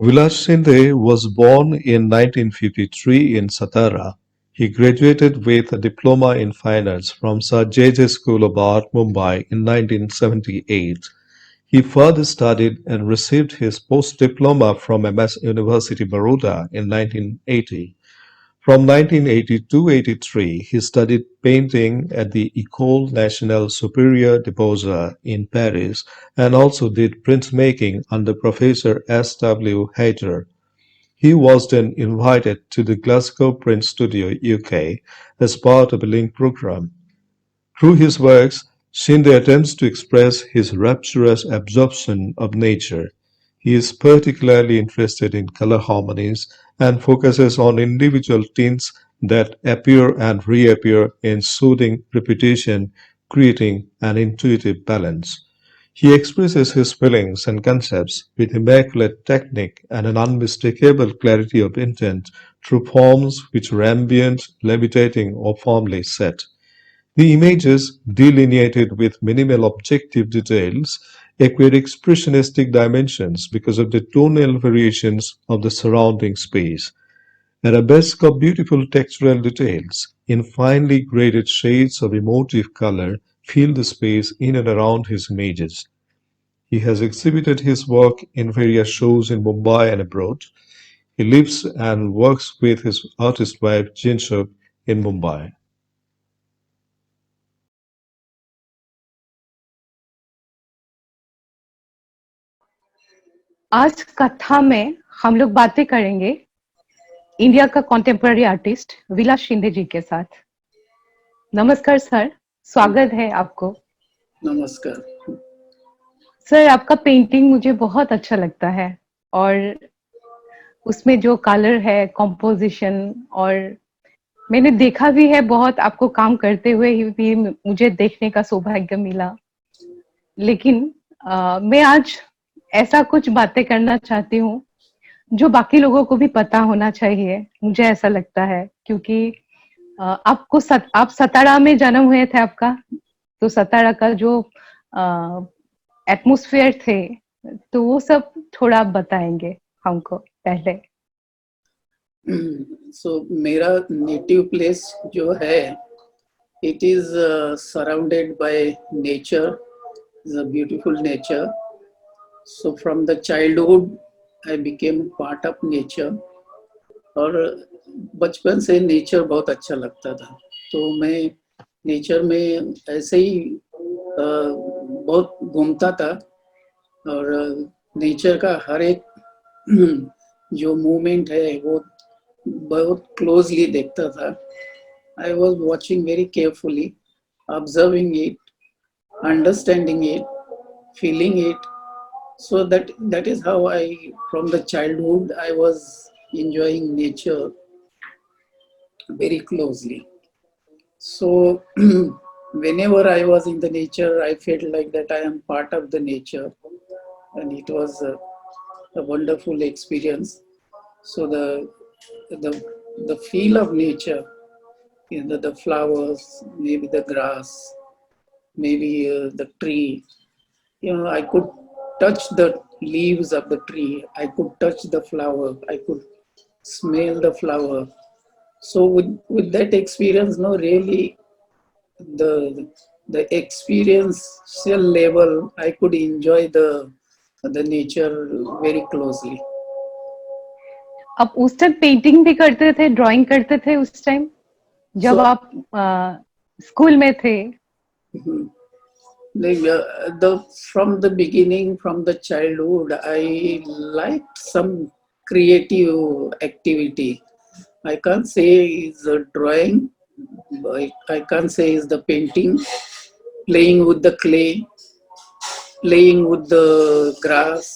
Vilas Shinde was born in 1953 in Satara. He graduated with a diploma in fine arts from Sir J. J. School of Art, Mumbai in 1978. He further studied and received his post-diploma from MS University Baroda in 1980. From 1980 to 83, he studied painting at the École nationale supérieure des beaux-arts in Paris and also did printmaking under Professor S. W. Hayter. He was then invited to the Glasgow Print Studio, UK, as part of a link program. Through his works, Shinde attempts to express his rapturous absorption of nature. He is particularly interested in color harmonies and focuses on individual tints that appear and reappear in soothing repetition, creating an intuitive balance. He expresses his feelings and concepts with immaculate technique and an unmistakable clarity of intent through forms which are ambient, levitating, or firmly set. The images, delineated with minimal objective details, acquire expressionistic dimensions because of the tonal variations of the surrounding space. Arabesque of beautiful textural details in finely graded shades of emotive color fill the space in and around his images. He has exhibited his work in various shows in Mumbai and abroad. He lives and works with his artist wife Jinshuk in Mumbai. आज कथा में हम लोग बातें करेंगे India का contemporary artist विलास शिंदे जी के साथ। नमस्कार सर, स्वागत है आपको। नमस्कार सर, आपका पेंटिंग मुझे बहुत अच्छा लगता है और उसमें जो कलर है, कॉम्पोजिशन, और मैंने देखा भी है बहुत आपको काम करते हुए ही भी मुझे देखने का सौभाग्य मिला। लेकिन मैं आज ऐसा कुछ बातें करना चाहती हूँ जो बाकी लोगों को भी पता होना चाहिए, मुझे ऐसा लगता है, क्योंकि आप सतारा में जन्म हुए थे आपका, तो सतारा का जो एटमॉस्फेयर थे, तो वो सब थोड़ा आप बताएंगे हमको पहले। मेरा नेटिव प्लेस जो है, it is surrounded by nature, is a beautiful nature. So from the childhood I became part of nature, और बचपन से नेचर बहुत अच्छा लगता था। तो मैं नेचर में ऐसे ही बहुत घूमता था, और नेचर का हर एक जो मूवमेंट है वो बहुत क्लोजली देखता था। I was watching very carefully, observing it, understanding it, feeling it. So that is how from the childhood, I was enjoying nature very closely. So whenever I was in the nature, I felt like that I am part of the nature, and it was a wonderful experience. So the the feel of nature, the flowers, maybe the grass, maybe the tree. I could touch the leaves of the tree. I could touch the flower. I could smell the flower. So with that experience, no, really, the experiential level, I could enjoy the nature very closely. आप उस time painting भी करते थे, drawing करते थे उस time जब आप स्कूल में थे? From the beginning, from the childhood, I liked some creative activity. I can't say it's a drawing, I can't say it's the painting, playing with the clay, playing with the grass,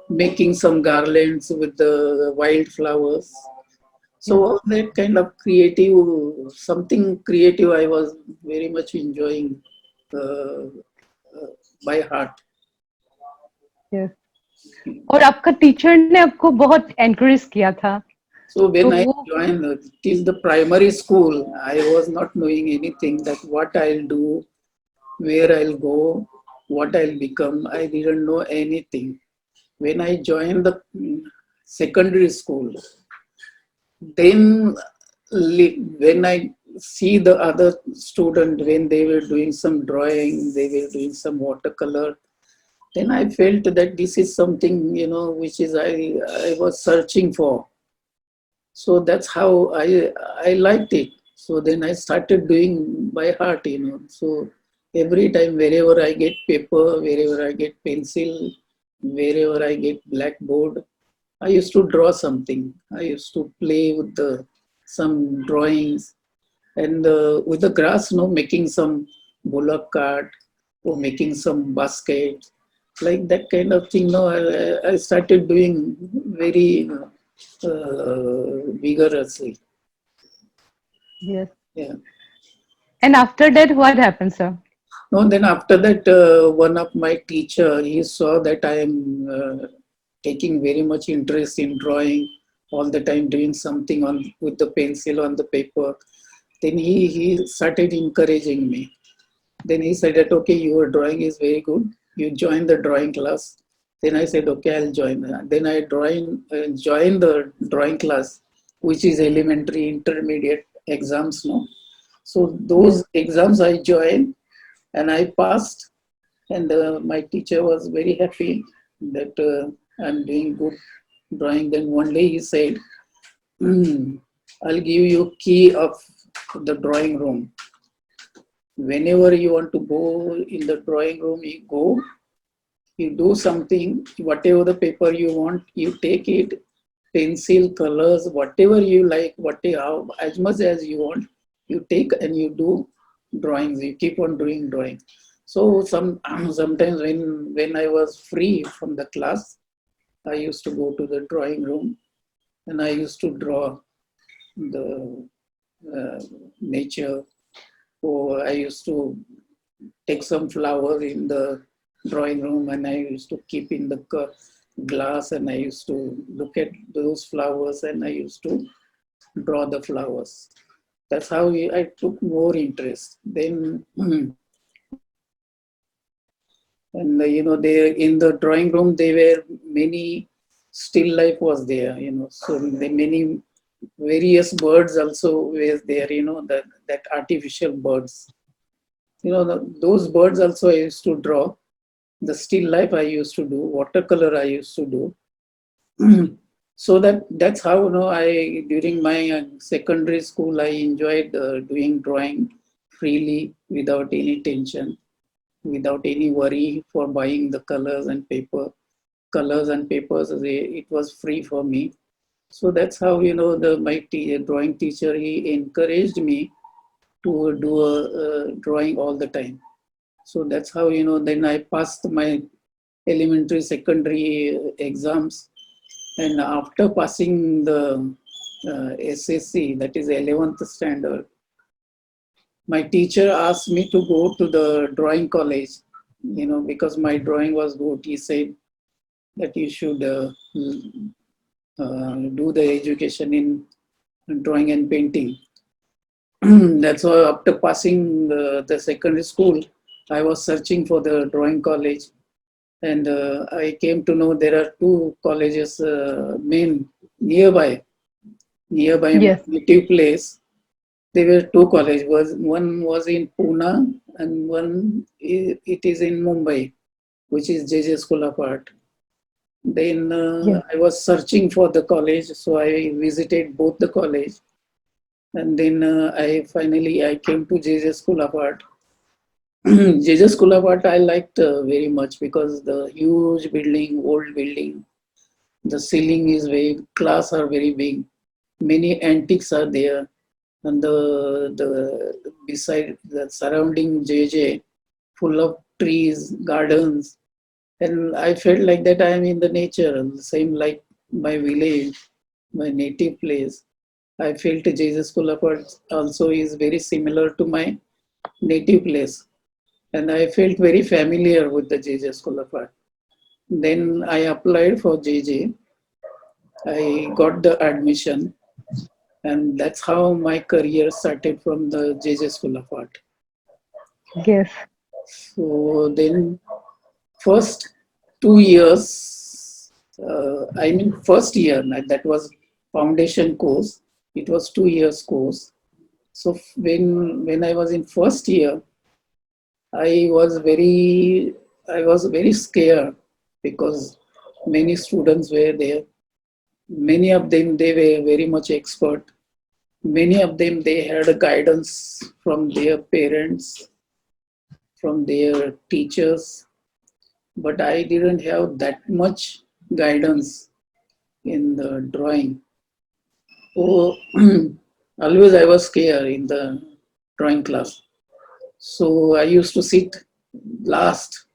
making some garlands with the wildflowers. So all that kind of creative, something creative, I was very much enjoying by heart. Yes. और आपका teacher ने आपको बहुत encourage किया था। So when I joined till the primary school, I was not knowing anything that what I'll do, where I'll go, what I'll become. I didn't know anything. When I joined the secondary school, then when I see the other student, when they were doing some drawing, they were doing some watercolor, then I felt that this is something, which is I was searching for. So that's how I liked it. So then I started doing by heart. So every time, wherever I get paper, wherever I get pencil, wherever I get blackboard, I used to draw something. I used to play with some drawings, and with the grass, making some bullock cart or making some basket, like that kind of thing. I started doing very vigorously. Yes. Yeah. And after that, what happened, sir? No, then after that, one of my teacher, he saw that I am taking very much interest in drawing all the time, doing something on with the pencil on the paper. Then he started encouraging me. Then he said that, okay, your drawing is very good. You join the drawing class. Then I said, okay, I'll join. Then I joined the drawing class, which is elementary, intermediate exams. No, so Yes. those exams I joined and I passed. And my teacher was very happy that I'm doing good drawing. Then one day he said, I'll give you key of the drawing room. Whenever you want to go in the drawing room, you go, you do something, whatever the paper you want, you take it, pencil, colors, whatever you like, whatever, as much as you want, you take and you do drawings. You keep on doing drawing. So sometimes when I was free from the class, I used to go to the drawing room and I used to draw the nature, or I used to take some flowers in the drawing room and I used to keep in the glass and I used to look at those flowers and I used to draw the flowers. That's how I took more interest. Then, and they in the drawing room there were many still life was there. So many various birds also were there. That artificial birds. Those birds also I used to draw. The still life I used to do, watercolor I used to do. So that's how I during my secondary school I enjoyed doing drawing freely without any tension, without any worry for buying the colors and papers. It was free for me. So that's how the my drawing teacher, he encouraged me to do a drawing all the time. So that's how then I passed my elementary, secondary exams. And after passing the SSC, that is 11th standard, my teacher asked me to go to the drawing college, because my drawing was good. He said that you should do the education in drawing and painting. That's why after passing the secondary school, I was searching for the drawing college. And I came to know there are two colleges nearby my Yes. native place. There were two colleges. One was in Pune and one it is in Mumbai, which is JJ School of Art. Then Yes. I was searching for the college, so I visited both the college, and then I came to JJ School of Art. JJ School of Art I liked very much because the huge building, old building, the ceiling is very glass are very big. Many antiques are there, and the beside the surrounding JJ, full of trees, gardens, and I felt like that I am in the nature, same like my village, my native place. I felt Jesus School of Art also is very similar to my native place, and I felt very familiar with the JJ School of Art. Then I applied for JJ. I got the admission, and that's how my career started from the JJ School of Art. Yes. So then, first 2 years, I mean, first year, that was foundation course. It was 2 years course. So when I was in first year, I was very I was very scared because many students were there. Many of them they were very much expert. Many of them they had a guidance from their parents, from their teachers, but I didn't have that much guidance in the drawing. So always I was scared in the drawing class. So I used to sit last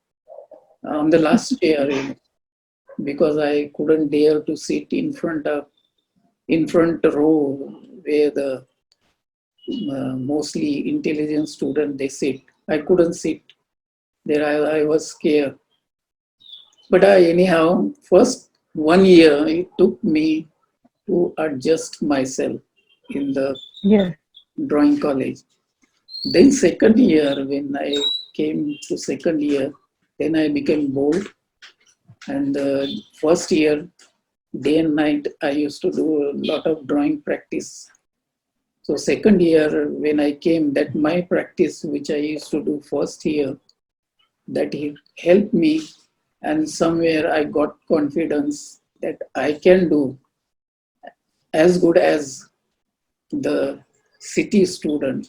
on the last chair, because I couldn't dare to sit in front row where the mostly intelligent student they sit. I couldn't sit there. I was scared. But anyhow, first 1 year it took me to adjust myself in the Yes. drawing college. Then second year, when I came to second year, then I became bold. And first year, day and night, I used to do a lot of drawing practice. So second year, when I came, that my practice, which I used to do first year, that it helped me. And somewhere I got confidence that I can do as good as the city student.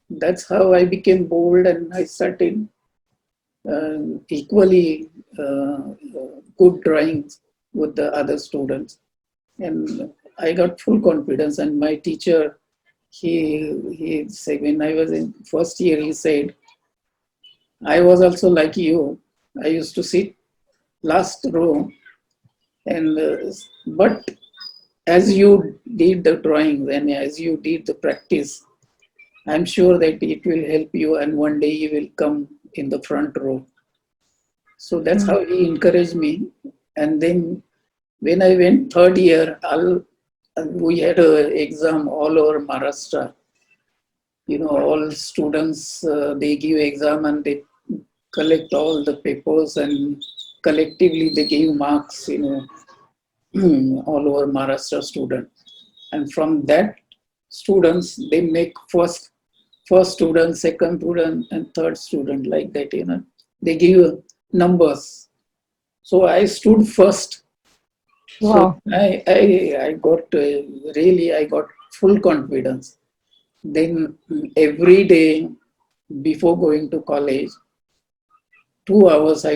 That's how I became bold and I started equally good drawings with the other students. And I got full confidence. And my teacher, he said, when I was in first year, he said, I was also like you. I used to sit last row, and but as you did the drawings and as you did the practice, I'm sure that it will help you, and one day you will come in the front row. So that's Mm. how he encouraged me. And then when I went third year, we had an exam all over Maharashtra. All students, they give exam and they collect all the papers and collectively they give marks, all over Maharashtra student. And from that students, they make first student, second student, and third student, like that, They give numbers. So I stood first. So Wow. I got really, I got full confidence. Then every day before going to college, 2 hours I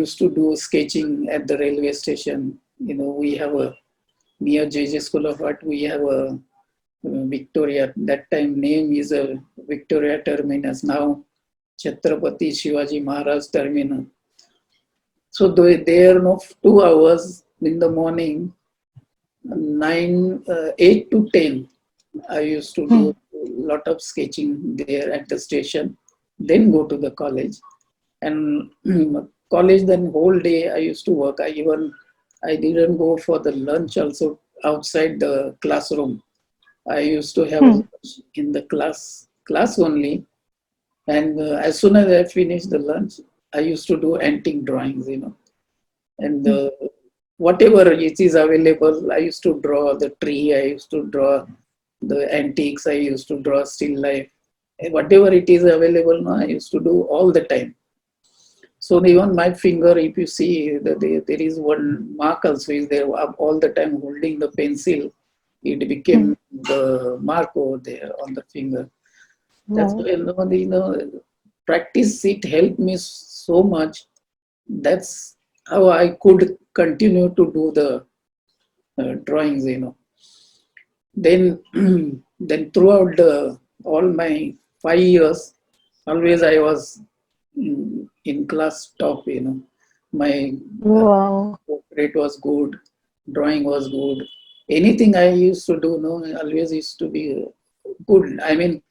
used to do sketching at the railway station. We have a near JJ School of Art. We have a Victoria. That time name is a Victoria Terminus. Now Chhatrapati Shivaji Maharaj Terminus. So there, 2 hours in the morning, 8 to 10. I used to do Mm. a lot of sketching there at the station, then go to the college. And college, then whole day I used to work. I didn't go for the lunch also outside the classroom. I used to have Mm. lunch in the class only. And as soon as I finished the lunch, I used to do antique drawings, and Mm. whatever it is available, I used to draw the tree, I used to draw the antiques, I used to draw still life. Whatever it is available now, I used to do all the time. So even my finger, if you see, there is one mark also is there all the time holding the pencil. It Mm. became the mark over there on the finger. That's Wow. why, practice it helped me so much. That's how I could continue to do the drawings. Then, then throughout all my 5 years, always I was in class top. My Wow. portrait was good, drawing was good. Anything I used to do, no, always used to be good. I mean,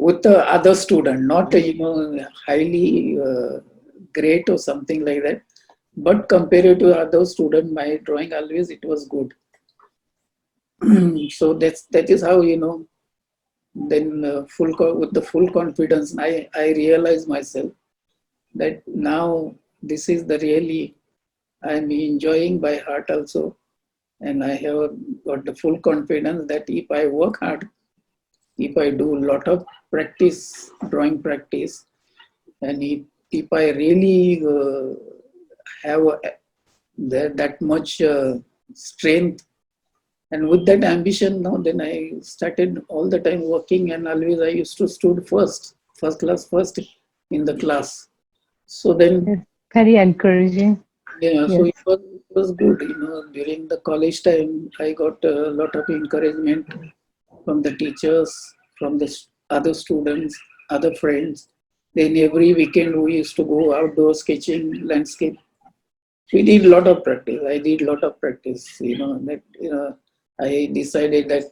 with the other student, not highly great or something like that. But compared to other student, my drawing always it was good. So that is how then with the full confidence, I realized myself that now this is the really I'm enjoying by heart also. And I have got the full confidence that if I work hard, if I do a lot of practice, drawing practice, and if I really have that much strength, and with that ambition now, then I started all the time working, and always I used to stood first class, first in the class. So then, It's very encouraging. yeah, so Yes. it was good. During the college time, I got a lot of encouragement from the teachers, from the other students, other friends. Then every weekend we used to go outdoor sketching, landscape. We did a lot of practice. I did a lot of practice. I decided that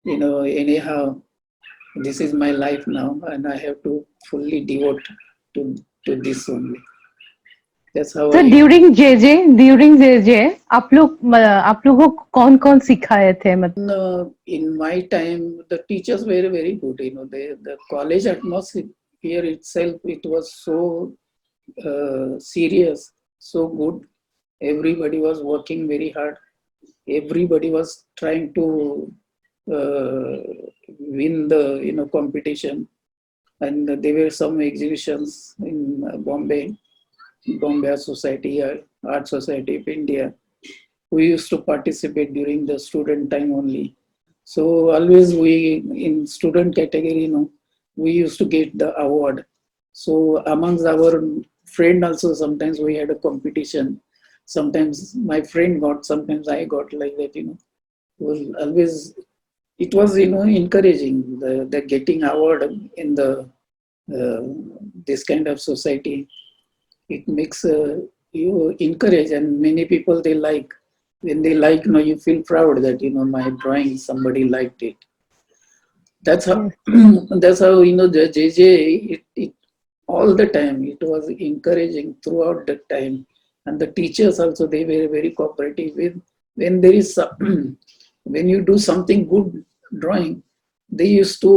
anyhow, this is my life now, and I have to fully devote to to this only. That's how sir I. During J J आप लोगों को कौन कौन सिखाए थे मतलब? In my time, the teachers were very good. The college atmosphere itself, it was so serious, so good. Everybody was working very hard. Everybody was trying to uh, win the competition. And there were some exhibitions in Bombay Society, Art Society of India. We used to participate during the student time only. So always we in student category, we used to get the award. So amongst our friend also sometimes we had a competition. Sometimes my friend got, sometimes I got like that. It was always encouraging the getting award in the uh, this kind of society. It makes you encourage, and many people they like when they like. You feel proud that my drawing somebody liked it. That's how Yes. that's how the JJ it all the time it was encouraging throughout the time, and the teachers also they were very cooperative with when there is when you do something good drawing, they used to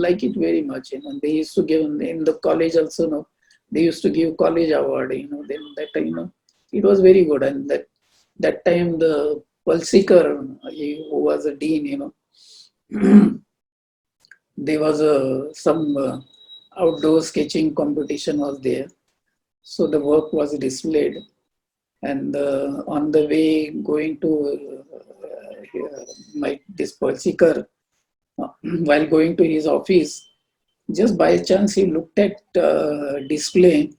like it very much. They used to give in the college also. They used to give college award. Then that time, it was very good. And that time the Pulsikar, who was a dean, there was some outdoor sketching competition was there. So the work was displayed, and on the way going to my this Pulsikar, while going to his office, just by chance he looked at display,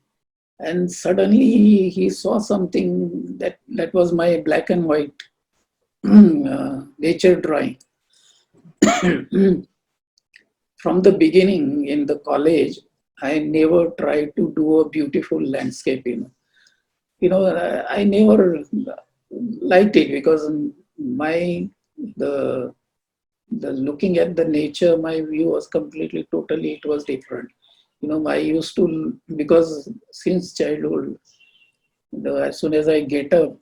and suddenly he saw something that was my black and white nature drawing. From the beginning in the college, I never tried to do a beautiful landscape. I never liked it because my the the looking at the nature, my view was completely, totally, it was different. I used to, because since childhood, as soon as I get up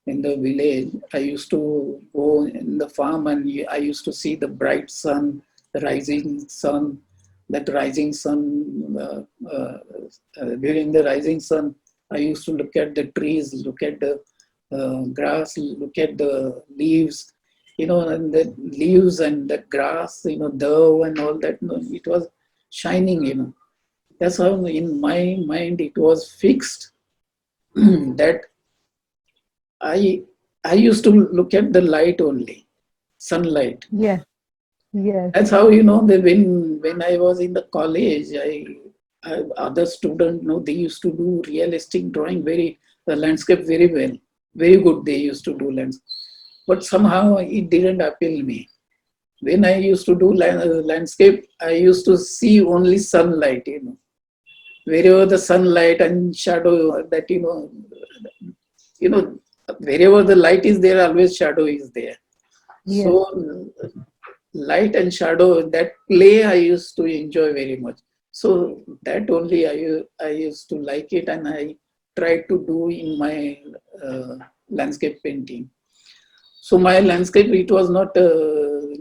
in the village, I used to go in the farm, and I used to see the bright sun, the rising sun, that rising sun, during the rising sun, I used to look at the trees, look at the grass, look at the leaves, and the leaves and the grass, dove and all that, it was shining, That's how in my mind it was fixed that I I used to look at the light only, sunlight. Yes. Yes. That's how that when I was in the college, I other students they used to do realistic drawing the landscape very well, very good. They used to do landscape, but somehow it didn't appeal me. When I used to do landscape, I used to see only sunlight. Wherever the sunlight and shadow that you know wherever the light is there, always shadow is there. Yes. So light and shadow, that play I used to enjoy very much. So that only I used to like it, and I tried to do in my landscape painting. So my landscape, it was not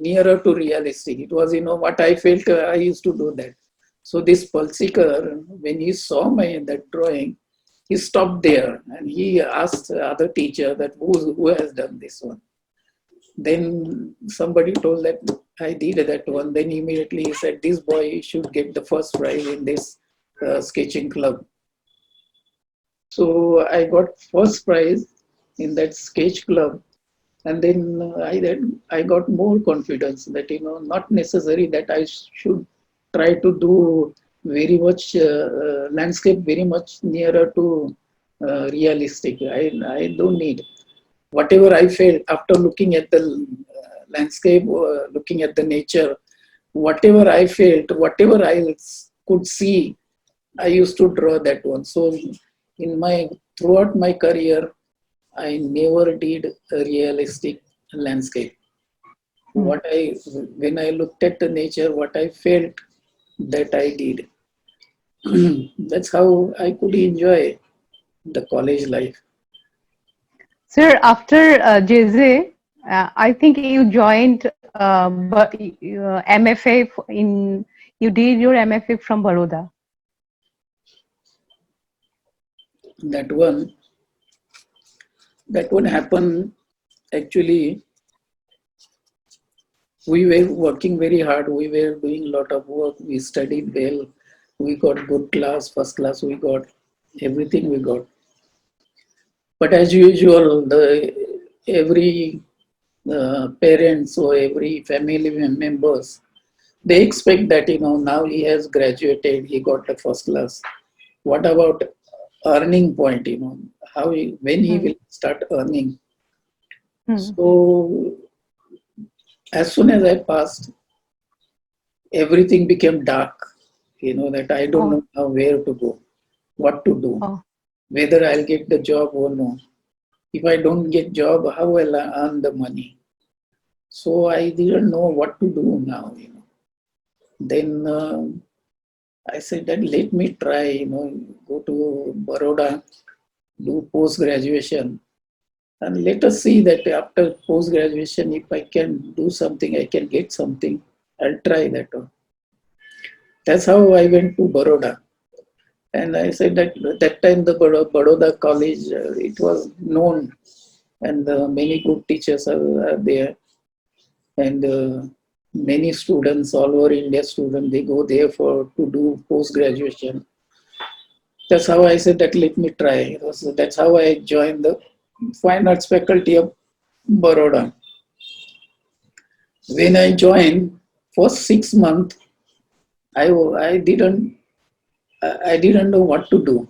nearer to realistic. It was what I felt. I used to do that. So this Pulsikar, when he saw my that drawing, he stopped there and he asked the other teacher that who has done this one. Then somebody told that I did that one. Then immediately he said, this boy should get the first prize in this sketching club. So I got first prize in that sketch club. And then I got more confidence that, not necessary that I should try to do very much landscape, very much nearer to realistic. I don't need. Whatever I felt after looking at the landscape, looking at the nature, whatever I felt, whatever I could see, I used to draw that one. So throughout my career, I never did a realistic landscape. Hmm. When I looked at the nature, what I felt, that I did. That's how I could enjoy the college life. Sir, after JZ, I think you joined MFA you did your MFA from Baroda. That one, that one happened actually. We were working very hard. We were doing a lot of work. We studied well. We got good class, first class. We got everything. We got. But as usual, every parents or every family members, they expect that now he has graduated, he got the first class. What about earning point? When he Hmm. will start earning? Hmm. So as soon as I passed, everything became dark. That I don't know Oh, now where to go, what to do, oh, whether I'll get the job or no. If I don't get job, how will I earn the money? So I didn't know what to do now. Then I said that let me try, go to Baroda, do post graduation, and let us see that after post graduation, if I can do something, I can get something. I'll try that one. That's how I went to Baroda. And I said that that time the Baroda college, it was known, and many good teachers are there. And many students all over India students, they go there to do post graduation. That's how I said that let me try. So that's how I joined the fine arts faculty of Baroda. When I joined for 6 months, I didn't know what to do.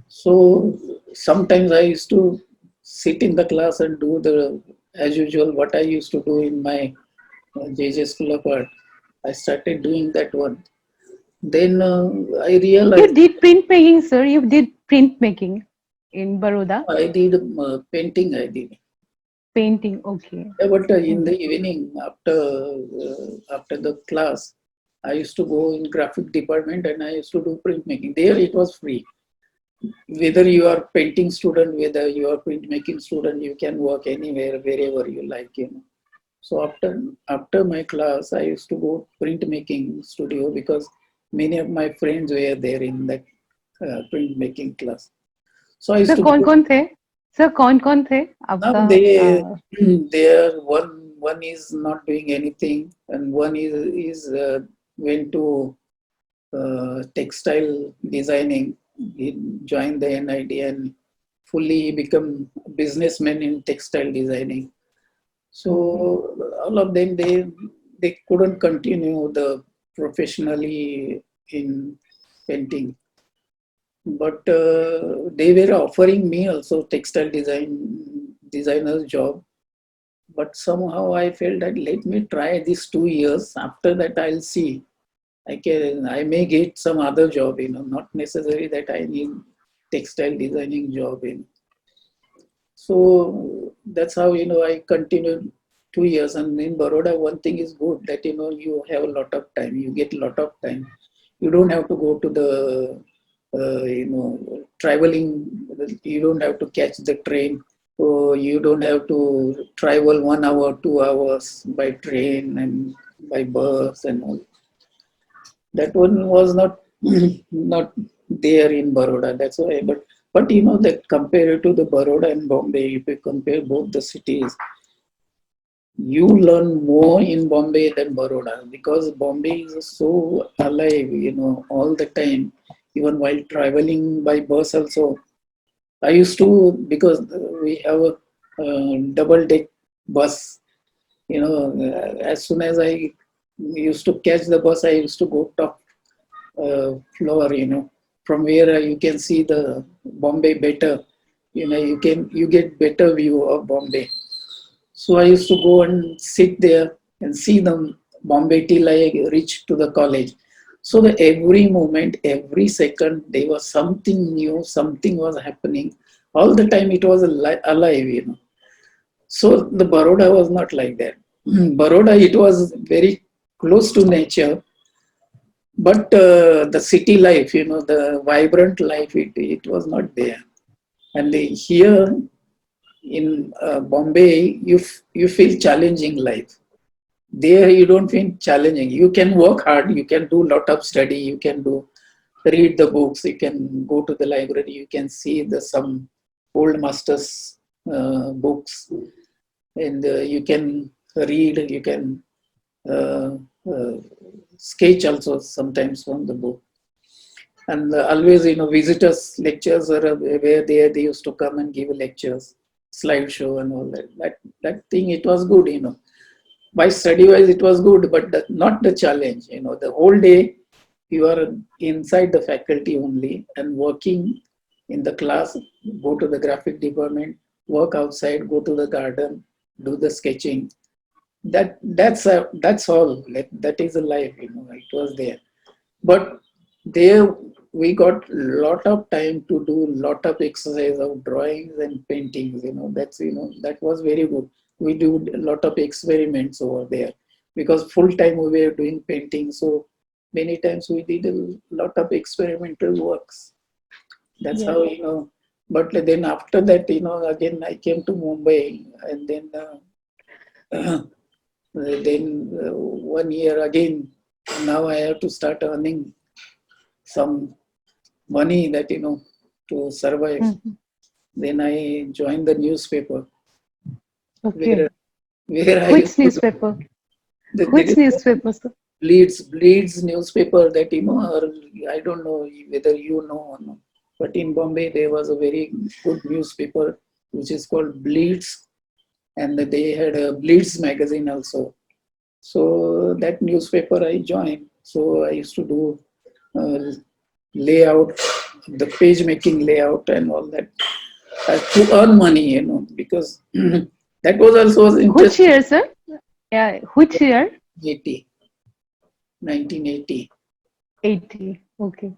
So sometimes I used to sit in the class and do the as usual what I used to do in my JJ School of Art. I started doing that one. Then I you realized did printmaking, sir. You did printmaking in Baroda. I did painting. I did. Painting. Okay. Yeah, but in Hmm. the evening after the class, I used to go in graphic department and I used to do printmaking. There it was free. Whether you are painting student, whether you are printmaking student, you can work anywhere, wherever you like. So after my class, I used to go printmaking studio because many of my friends were there in that printmaking class. So I used sir to कौन go. कौन थे sir कौन थे Now आपका they are one is not doing anything, and one is went to textile designing. He joined the NID and fully become businessman in textile designing. So okay all of them they couldn't continue the professionally in painting, but they were offering me also textile designer's job. But somehow I felt that let me try these 2 years. After that, I'll see. I may get some other job. Not necessary that I need textile designing job. So that's how I continued 2 years. And in Baroda, one thing is good that you have a lot of time. You get a lot of time. You don't have to go to the traveling. You don't have to catch the train. So you don't have to travel 1 hour, 2 hours by train and by bus and all. That one was not not there in Baroda. That's why. But you know that compared to the Baroda and Bombay, if you compare both the cities, you learn more in Bombay than Baroda because Bombay is so alive, you know, all the time. Even while traveling by bus, also, I used to, because we have a double deck bus, you know, as soon as I used to catch the bus, I used to go top floor, you know, from where you can see the Bombay better. You know, you get better view of Bombay. So I used to go and sit there and see the Bombay till I reached to the college. So the every moment, every second, there was something new, something was happening. All the time it was alive, you know. So the Baroda was not like that. Baroda, it was very close to nature, but the city life, you know, the vibrant life, it was not there. And here in Bombay, you feel challenging life. There you don't feel challenging. You can work hard. You can do lot of study. You can do read the books. You can go to the library. You can see the some old masters books, and you can read. You can uh, uh, sketch also sometimes from the book. And always, you know, visitors lectures are where they used to come and give lectures, slideshow and all that. That thing, it was good, you know. By study wise it was good, but not the challenge, you know. The whole day you are inside the faculty only and working in the class, go to the graphic department, work outside, go to the garden, do the sketching. That's all. That is a life, you know. It was there, but there we got lot of time to do lot of exercise of drawings and paintings, you know. That's, you know, that was very good. We do a lot of experiments over there because full time we were doing painting, so many times we did a lot of experimental works. That's Yes. how, you know. But then after that, you know, again I came to Mumbai, and then then 1 year again, now I have to start earning some money, that, you know, to survive. Mhm. Then I joined the newspaper, where Okay. I Which used to do newspaper? there Which is newspaper, sir? Bleeds newspaper, that, you know, or I don't know whether you know or not, but in Bombay there was a very good newspaper which is called Bleeds, and they had a Bleeds magazine also. So that newspaper I joined. So I used to do uh, layout, the page making layout and all that, to earn money, you know, because that was also was Which interesting. year, sir? Yeah, which year? 80, 1980. 80. Okay.